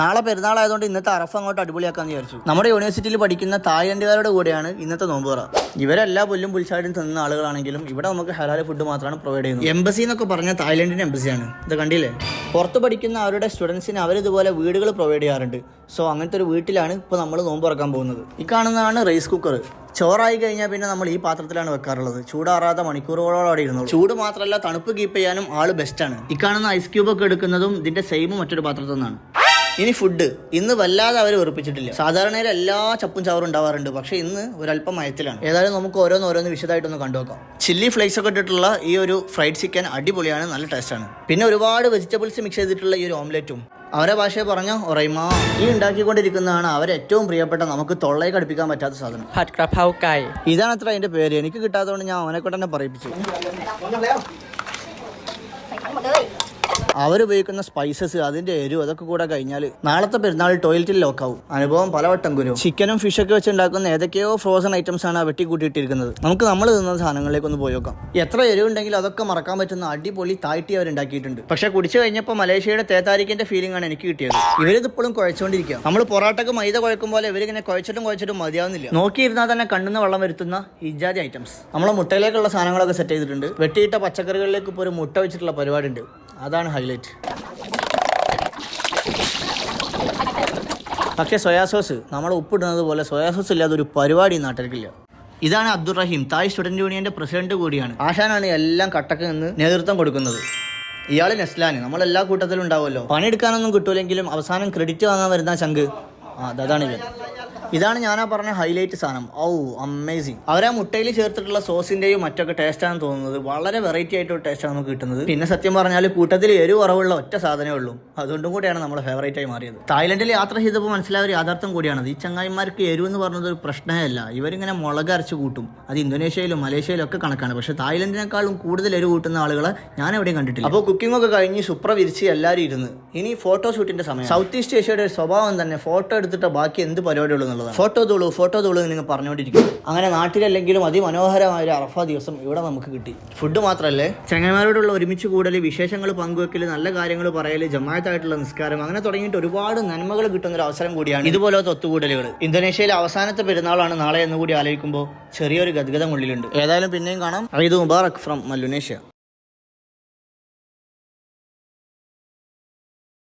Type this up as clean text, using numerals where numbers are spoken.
നാളെ പെരുന്നാളായതുകൊണ്ട് ഇന്നത്തെ അറഫ് അങ്ങോട്ട് അടിപൊളിയാക്കാന്ന് വിചാരിച്ചു. നമ്മുടെ യൂണിവേഴ്സിറ്റിയിൽ പഠിക്കുന്ന തായ്ലൻഡുകാരുടെ കൂടെയാണ് ഇന്നത്തെ നോമ്പുറ. ഇവരെല്ലാ പുല്ലും പുൽച്ചാടും തിന്നുന്ന ആളുകളാണെങ്കിലും ഇവിടെ നമുക്ക് ഹലാൽ ഫുഡ് മാത്രമാണ് പ്രൊവൈഡ് ചെയ്യുന്നത്. എംബസി എന്നൊക്കെ പറഞ്ഞ തായ്ലൻഡിന്റെ എംബസിയാണ്. ഇത് കണ്ടില്ലേ? പുറത്ത് പഠിക്കുന്ന അവരുടെ സ്റ്റുഡൻസിന് അവരിതുപോലെ വീടുകൾ പ്രൊവൈഡ് ചെയ്യാറുണ്ട്. സോ അങ്ങനത്തെ ഒരു വീട്ടിലാണ് ഇപ്പോൾ നമ്മൾ നോമ്പ് തുറക്കാൻ പോകുന്നത്. ഈ കാണുന്നതാണ് റൈസ് കുക്കർ. ചോറായി കഴിഞ്ഞാൽ പിന്നെ നമ്മൾ ഈ പാത്രത്തിലാണ് വെക്കാറുള്ളത്. ചൂടാറാതെ മണിക്കൂറുകളോളം അവിടെ ഇരുന്നു. ചൂട് മാത്രമല്ല, തണുപ്പ് കീപ്പ് ചെയ്യാനും ആള് ബെസ്റ്റാണ്. ഈ കാണുന്ന ഐസ് ക്യൂബ് ഒക്കെ എടുക്കുന്നതും ഇതിന്റെ സെയിമും മറ്റൊരു പാത്രത്തിൽ നിന്നാണ്. ഇനി ഫുഡ് ഇന്ന് വല്ലാതെ അവർ വെറുപ്പിച്ചിട്ടില്ല. സാധാരണയിൽ എല്ലാ ചപ്പും ചവറും ഉണ്ടാവാറുണ്ട്, പക്ഷേ ഇന്ന് ഒരല്പം മയത്തിലാണ്. ഏതായാലും നമുക്ക് ഓരോന്ന് വിശദമായിട്ടൊന്ന് കണ്ടുനോക്കാം. ചില്ലി ഫ്ലേക്സ് ഒക്കെ ഇട്ടിട്ടുള്ള ഈ ഒരു ഫ്രൈഡ് ചിക്കൻ അടിപൊളിയാണ്, നല്ല ടേസ്റ്റാണ്. പിന്നെ ഒരുപാട് വെജിറ്റബിൾസ് മിക്സ് ചെയ്തിട്ടുള്ള ഈ ഒരു ഓംലെറ്റും. അവരെ ഭാഷയെ പറഞ്ഞ ഒറൈമ. ഈ ഉണ്ടാക്കിക്കൊണ്ടിരിക്കുന്നതാണ് അവരെ ഏറ്റവും പ്രിയപ്പെട്ട, നമുക്ക് തൊള്ളയെ കടുപ്പിക്കാൻ പറ്റാത്ത സാധനം. ഇതാണ് അത്ര അതിന്റെ പേര്. എനിക്ക് കിട്ടാത്തതുകൊണ്ട് ഞാൻ അവനെ കൊണ്ട് തന്നെ പറയിപ്പിച്ചു. അവരുപയോഗിക്കുന്ന സ്പൈസസ്, അതിന്റെ എരിവ്, അതൊക്കെ കൂടെ കഴിഞ്ഞാൽ നാളത്തെ പെരുന്നാൾ ടോയ്ലറ്റിൽ ലോക്കാവും. അനുഭവം പലവട്ടം ഗുരു. ചിക്കനും ഫിഷൊക്കെ വെച്ച് ഉണ്ടാക്കുന്ന ഏതൊക്കെയോ ഫ്രോസൺ ഐറ്റംസ് ആണ് വെട്ടിക്കൂട്ടിയിട്ടിരിക്കുന്നത്. നമുക്ക് നമ്മൾ തിന്ന സാധനങ്ങളിലേക്ക് ഒന്ന് പോയി നോക്കാം. എത്ര എരിവുണ്ടെങ്കിലും അതൊക്കെ മറക്കാൻ പറ്റുന്ന അടിപൊളി താഴ്ത്തി അവരുണ്ടാക്കിയിട്ടുണ്ട്. പക്ഷെ കുടിച്ചു കഴിഞ്ഞപ്പോൾ മലേഷ്യയുടെ തേത്താരിക്കിന്റെ ഫീലിംഗ് ആണ് എനിക്ക് കിട്ടിയത്. ഇവരിതിപ്പോഴും കുഴച്ചുകൊണ്ടിരിക്കുക. നമ്മൾ പൊറാട്ടക്ക് മൈദ കുഴക്കും പോലെ ഇവരിങ്ങനെ കുഴച്ചിട്ടും മതിയാവുന്നില്ല. നോക്കിയിരുന്നാൽ തന്നെ കണ്ണിന്ന് വെള്ളം വരുത്തുന്ന ഇജാതി ഐറ്റംസ്. നമ്മളെ മുട്ടയിലേക്കുള്ള സാധനങ്ങളൊക്കെ സെറ്റ് ചെയ്തിട്ടുണ്ട്. വെട്ടിയിട്ട പച്ചക്കറികളിലേക്ക് ഇപ്പോൾ ഒരു മുട്ട വെച്ചിട്ടുള്ള പരിപാടി ഉണ്ട്. അതാണ് ഹൈലൈറ്റ്. പക്ഷേ സോയാ സോസ്, നമ്മൾ ഉപ്പിടുന്നത് പോലെ സോയാ സോസ് ഇല്ലാതെ ഒരു പരിപാടി നാട്ടിലേക്കില്ല. ഇതാണ് അബ്ദുറഹീം, തായ് സ്റ്റുഡന്റ് യൂണിയന്റെ പ്രസിഡന്റ് കൂടിയാണ്. ആശാനാണ് എല്ലാം കട്ടക്ക് നിന്ന് നേതൃത്വം കൊടുക്കുന്നത്. ഇയാൾ നെസ്ലാൻ, നമ്മളെല്ലാ കൂട്ടത്തിലും ഉണ്ടാവുമല്ലോ. പണിയെടുക്കാനൊന്നും കിട്ടൂലെങ്കിലും അവസാനം ക്രെഡിറ്റ് വാങ്ങാൻ വരുന്ന ചങ്ക്. അതാണ് ഇവൻ. ഇതാണ് ഞാനാ പറഞ്ഞ ഹൈലൈറ്റ് സാധനം. അമേസിങ്. അവരാ മുട്ടയിൽ ചേർത്തിട്ടുള്ള സോസിന്റെയും മറ്റൊക്കെ ടേസ്റ്റാണെന്ന് തോന്നുന്നത്. വളരെ വെറൈറ്റി ആയിട്ടൊരു ടേസ്റ്റാണ് നമുക്ക് കിട്ടുന്നത്. പിന്നെ സത്യം പറഞ്ഞാൽ കൂട്ടത്തിൽ എരിവ് കുറവുള്ള ഒറ്റ സാധനമേ ഉള്ളൂ. അതുകൊണ്ടും കൂടിയാണ് നമ്മുടെ ഫേവറേറ്റ് ആയി മാറിയത്. തായ്ലൻഡിൽ യാത്ര ചെയ്തപ്പോൾ മനസ്സിലായ ഒരു യാഥാർത്ഥ്യം കൂടിയാണ്. ഈ ചങ്ങായിമാർക്ക് എരിവ് എന്ന് പറഞ്ഞത് ഒരു പ്രശ്നമേ അല്ല. ഇവരിങ്ങനെ മുളക് അരച്ച് കൂട്ടും. അത് ഇന്തോനേഷ്യയിലും മലേഷ്യയിലും ഒക്കെ കണക്കാണ്. പക്ഷേ തായ്ലൻഡിനേക്കാളും കൂടുതൽ എരിവ് കൂട്ടുന്ന ആളുകളെ ഞാൻ എവിടെയും കണ്ടിട്ടില്ല. അപ്പോൾ കുക്കിംഗ് ഒക്കെ കഴിഞ്ഞ് സുപ്ര വിരിച്ച് എല്ലാവരും ഇരുന്ന് ഇനി ഫോട്ടോ ഷൂട്ടിന്റെ സമയം. സൗത്ത് ഈസ്റ്റ് ഏഷ്യയുടെ ഒരു സ്വഭാവം തന്നെ ഫോട്ടോ എടുത്തിട്ട് ബാക്കി എന്ത് പരിപാടിയുള്ളൂ. ഫോട്ടോ തോളൂ നിങ്ങൾ പറഞ്ഞുകൊണ്ടിരിക്കും. അങ്ങനെ നാട്ടിലല്ലെങ്കിലും അതിമനോഹരമായ ഒരു അറഫ ദിവസം ഇവിടെ നമുക്ക് കിട്ടി. ഫുഡ് മാത്രമല്ലേ, ചങ്ങന്മാരോടുള്ള ഒരുമിച്ച് കൂടൽ, വിശേഷങ്ങൾ പങ്കുവെക്കൽ, നല്ല കാര്യങ്ങൾ പറയൽ, ജമാഅത്തായിട്ടുള്ള നിസ്കാരം, അങ്ങനെ തുടങ്ങിയിട്ട് ഒരുപാട് നന്മകൾ കിട്ടുന്ന ഒരു അവസരം കൂടിയാണ് ഇതുപോലത്തെ ഒത്തുകൂടലുകൾ. ഇന്തോനേഷ്യയിലെ അവസാനത്തെ പെരുന്നാളാണ് നാളെ എന്നുകൂടി ആലോചിക്കുമ്പോൾ ചെറിയൊരു ഗദ്ഗതം ഉള്ളിലുണ്ട്. ഏതായാലും പിന്നെയും കാണാം. ഈദ് മുബാറക് ഫ്രം മല്ലുനേഷ്യ.